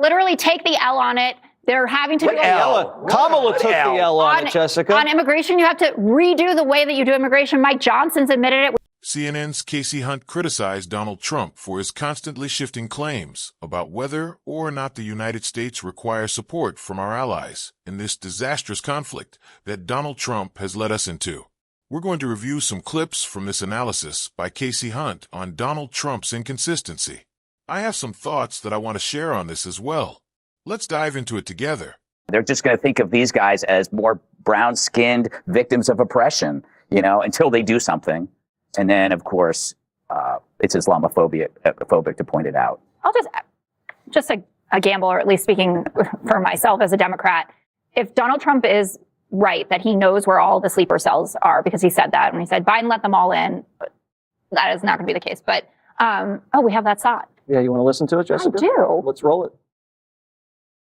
literally take the L on it. They're having to do Kamala took the L on it, Jessica. On immigration, you have to redo the way that you do immigration. Mike Johnson's admitted it. CNN's Casey Hunt criticized Donald Trump for his constantly shifting claims about whether or not the United States requires support from our allies in this disastrous conflict that Donald Trump has led us into. We're going to review some clips from this analysis by Casey Hunt on Donald Trump's inconsistency. I have some thoughts that I want to share on this as well. Let's dive into it together. They're just going to think of these guys as more brown-skinned victims of oppression, until they do something. And then, of course, it's Islamophobic to point it out. I'll just a gamble, or at least speaking for myself as a Democrat, if Donald Trump is right that he knows where all the sleeper cells are, because he said that when he said Biden let them all in, that is not going to be the case. But we have that shot. Yeah, you want to listen to it, Jessica? I do. Let's roll it.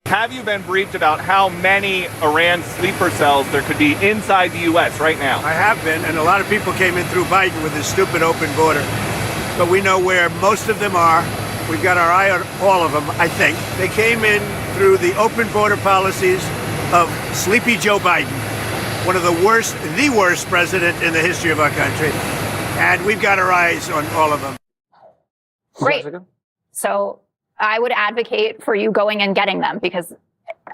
Have you been briefed about how many Iran sleeper cells there could be inside the U.S. right now? I have been, and a lot of people came in through Biden with this stupid open border. But we know where most of them are. We've got our eye on all of them, I think. They came in through the open border policies of Sleepy Joe Biden, one of the worst president in the history of our country. And we've got our eyes on all of them. Great. So I would advocate for you going and getting them, because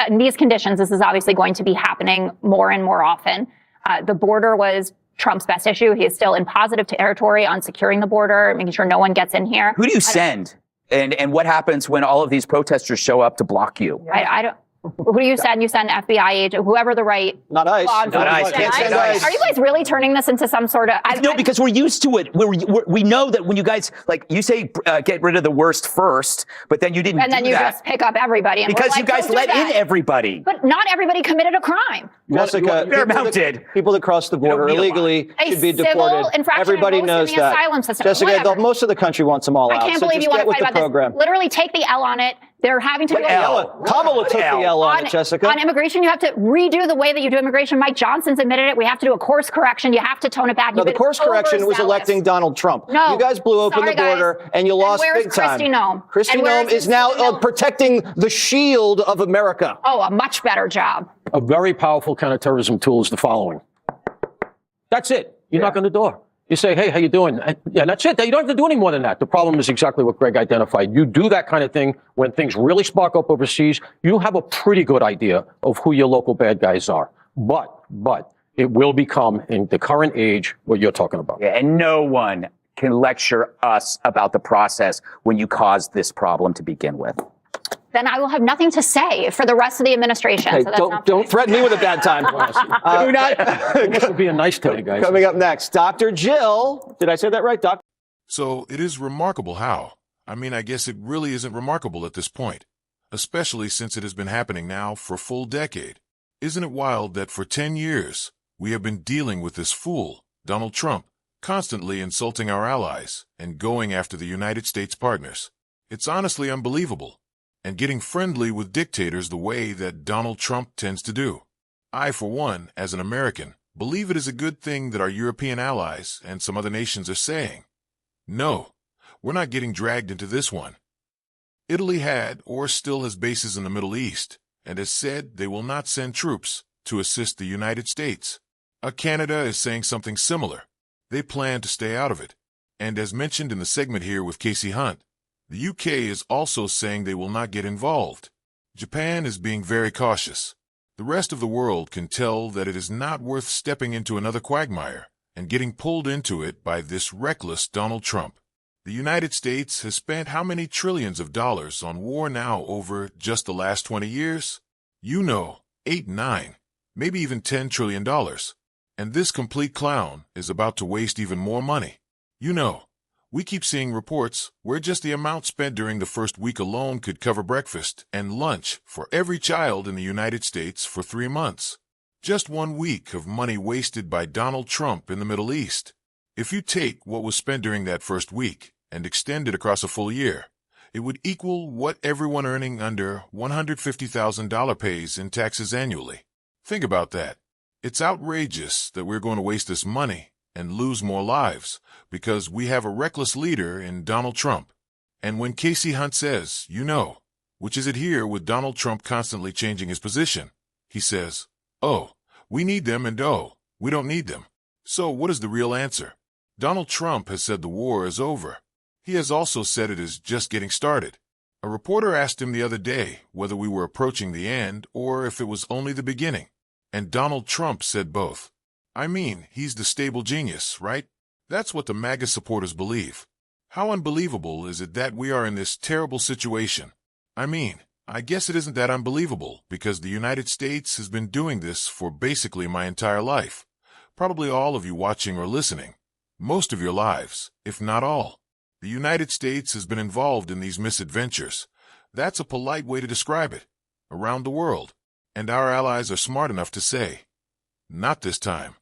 in these conditions, this is obviously going to be happening more and more often. The border was Trump's best issue. He is still in positive territory on securing the border, making sure no one gets in here. Who do you send? And what happens when all of these protesters show up to block you? I don't. Who do you send? You send FBI agent, whoever the right. Not ICE. Not ICE. Can't send ICE. Are you guys really turning this into some sort of? No, because we're used to it. We know that when you guys, you say get rid of the worst first, but then you didn't do that. And then you just pick up everybody. And because you guys let in everybody. But not everybody committed a crime. Jessica, people that cross the border illegally should be deported. Everybody knows that. Asylum system. Jessica, most of the country wants them all out. I can't believe you want to fight about this. Literally take the L on it. They're having to do Kamala took the L on it, Jessica. On immigration, you have to redo the way that you do immigration. Mike Johnson's admitted it. We have to do a course correction. You have to tone it back. No, the course correction was electing Donald Trump. No, you guys blew open the border and you lost big time. Kristi Noem? Kristi Noem is now protecting the shield of America. Oh, a much better job. A very powerful counterterrorism tool is the following. That's it. You knock on the door. You say, hey, how you doing? Yeah, that's it. You don't have to do any more than that. The problem is exactly what Greg identified. You do that kind of thing when things really spark up overseas. You have a pretty good idea of who your local bad guys are. But it will become, in the current age, what you're talking about. Yeah, and no one can lecture us about the process when you caused this problem to begin with. Then I will have nothing to say for the rest of the administration. Hey, so don't threaten me with a bad time. This will be a nice day, guys. Coming up next, Dr. Jill. Did I say that right, Doc? So it is remarkable how. I guess it really isn't remarkable at this point, especially since it has been happening now for a full decade. Isn't it wild that for 10 years, we have been dealing with this fool, Donald Trump, constantly insulting our allies and going after the United States partners? It's honestly unbelievable. And getting friendly with dictators the way that Donald Trump tends to do. I, for one, as an American, believe it is a good thing that our European allies and some other nations are saying, no, we're not getting dragged into this one. Italy had or still has bases in the Middle East and has said they will not send troops to assist the United States. Canada is saying something similar. They plan to stay out of it. And as mentioned in the segment here with Casey Hunt, the UK is also saying they will not get involved. Japan is being very cautious. The rest of the world can tell that it is not worth stepping into another quagmire and getting pulled into it by this reckless Donald Trump. The United States has spent how many trillions of dollars on war now over just the last 20 years? 8, 9, maybe even $10 trillion. And this complete clown is about to waste even more money. We keep seeing reports where just the amount spent during the first week alone could cover breakfast and lunch for every child in the United States for 3 months. Just 1 week of money wasted by Donald Trump in the Middle East. If you take what was spent during that first week and extend it across a full year, it would equal what everyone earning under $150,000 pays in taxes annually. Think about that. It's outrageous that we're going to waste this money and lose more lives because we have a reckless leader in Donald Trump. And when Casey Hunt says, which is it here with Donald Trump constantly changing his position. He says, oh, we need them, and oh, we don't need them. So what is the real answer? Donald Trump has said the war is over. He has also said it is just getting started. A reporter asked him the other day whether we were approaching the end or if it was only the beginning. And Donald Trump said both. I mean, he's the stable genius, right? That's what the MAGA supporters believe. How unbelievable is it that we are in this terrible situation? I mean, I guess it isn't that unbelievable because the United States has been doing this for basically my entire life. Probably all of you watching or listening. Most of your lives, if not all. The United States has been involved in these misadventures. That's a polite way to describe it. Around the world. And our allies are smart enough to say, not this time.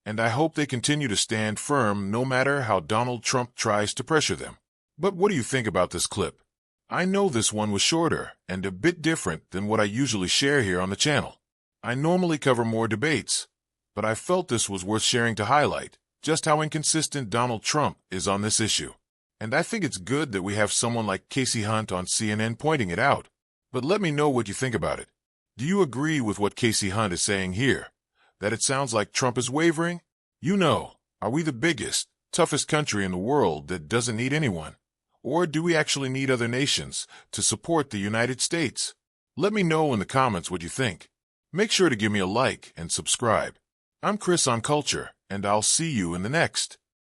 And I hope they continue to stand firm no matter how Donald Trump tries to pressure them. But what do you think about this clip? I know this one was shorter and a bit different than what I usually share here on the channel. I normally cover more debates, but I felt this was worth sharing to highlight just how inconsistent Donald Trump is on this issue. And I think it's good that we have someone like Casey Hunt on CNN pointing it out. But let me know what you think about it. Do you agree with what Casey Hunt is saying here? That it sounds like Trump is wavering? You know, are we the biggest, toughest country in the world that doesn't need anyone? Or do we actually need other nations to support the United States? Let me know in the comments what you think. Make sure to give me a like and subscribe. I'm Chris on Culture, and I'll see you in the next.